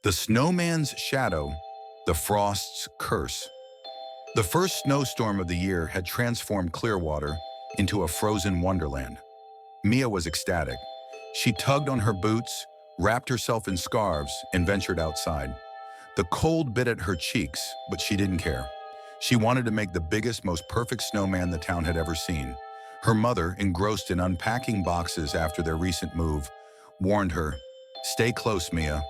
The snowman's shadow, the frost's curse. The first snowstorm of the year had transformed Clearwater into a frozen wonderland. Mia was ecstatic. She tugged on her boots, wrapped herself in scarves, and ventured outside. The cold bit at her cheeks, but she didn't care. She wanted to make the biggest, most perfect snowman the town had ever seen. Her mother, engrossed in unpacking boxes after their recent move, warned her, "Stay close, Mia,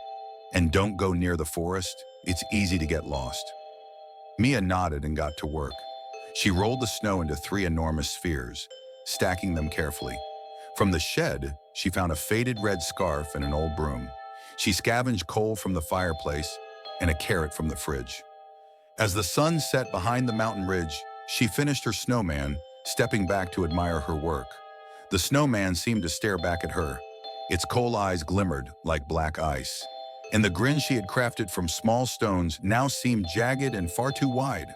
and don't go near the forest. It's easy to get lost." Mia nodded and got to work. She rolled the snow into 3 enormous spheres, stacking them carefully. From the shed, she found a faded red scarf and an old broom. She scavenged coal from the fireplace and a carrot from the fridge. As the sun set behind the mountain ridge, she finished her snowman, stepping back to admire her work. The snowman seemed to stare back at her. Its coal eyes glimmered like black ice, and the grin she had crafted from small stones now seemed jagged and far too wide.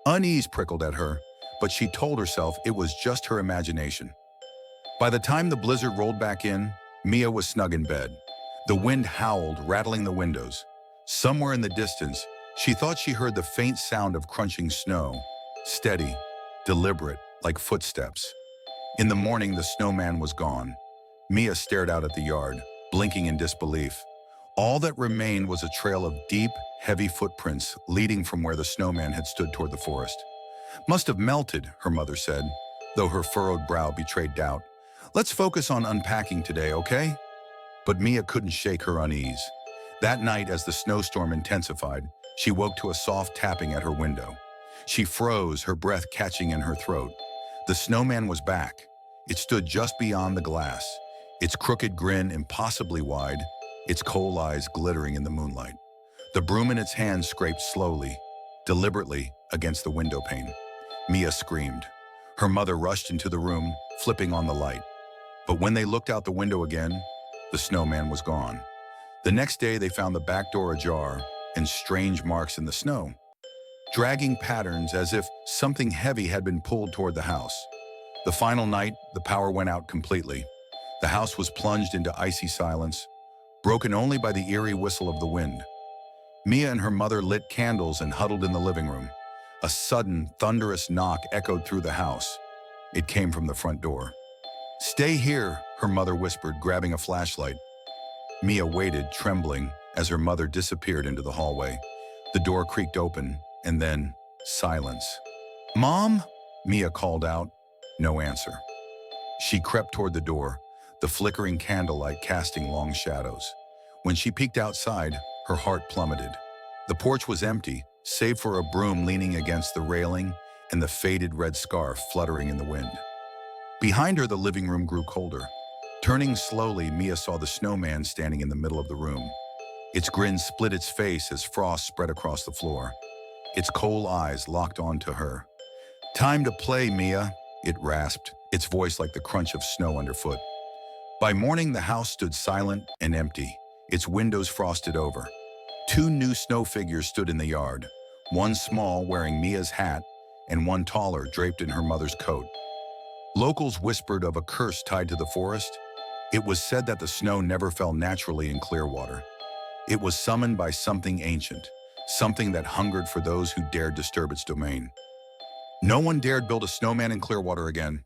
Unease prickled at her, but she told herself it was just her imagination. By the time the blizzard rolled back in, Mia was snug in bed. The wind howled, rattling the windows. Somewhere in the distance, she thought she heard the faint sound of crunching snow, steady, deliberate, like footsteps. In the morning, the snowman was gone. Mia stared out at the yard, blinking in disbelief. All that remained was a trail of deep, heavy footprints leading from where the snowman had stood toward the forest. "Must have melted," her mother said, though her furrowed brow betrayed doubt. "Let's focus on unpacking today, okay?" But Mia couldn't shake her unease. That night, as the snowstorm intensified, she woke to a soft tapping at her window. She froze, her breath catching in her throat. The snowman was back. It stood just beyond the glass, its crooked grin impossibly wide, its coal eyes glittering in the moonlight. The broom in its hand scraped slowly, deliberately, against the window pane. Mia screamed. Her mother rushed into the room, flipping on the light. But when they looked out the window again, the snowman was gone. The next day, they found the back door ajar and strange marks in the snow, dragging patterns as if something heavy had been pulled toward the house. The final night, the power went out completely. The house was plunged into icy silence, broken only by the eerie whistle of the wind. Mia and her mother lit candles and huddled in the living room. A sudden, thunderous knock echoed through the house. It came from the front door. "Stay here," her mother whispered, grabbing a flashlight. Mia waited, trembling, as her mother disappeared into the hallway. The door creaked open, and then silence. "Mom?" Mia called out. No answer. She crept toward the door, the flickering candlelight casting long shadows. When she peeked outside, her heart plummeted. The porch was empty, save for a broom leaning against the railing and the faded red scarf fluttering in the wind. Behind her, the living room grew colder. Turning slowly, Mia saw the snowman standing in the middle of the room. Its grin split its face as frost spread across the floor. Its coal eyes locked onto her. "Time to play, Mia," it rasped, its voice like the crunch of snow underfoot. By morning, the house stood silent and empty, its windows frosted over. 2 new snow figures stood in the yard, one small, wearing Mia's hat, and one taller, draped in her mother's coat. Locals whispered of a curse tied to the forest. It was said that the snow never fell naturally in Clearwater. It was summoned by something ancient, something that hungered for those who dared disturb its domain. No one dared build a snowman in Clearwater again.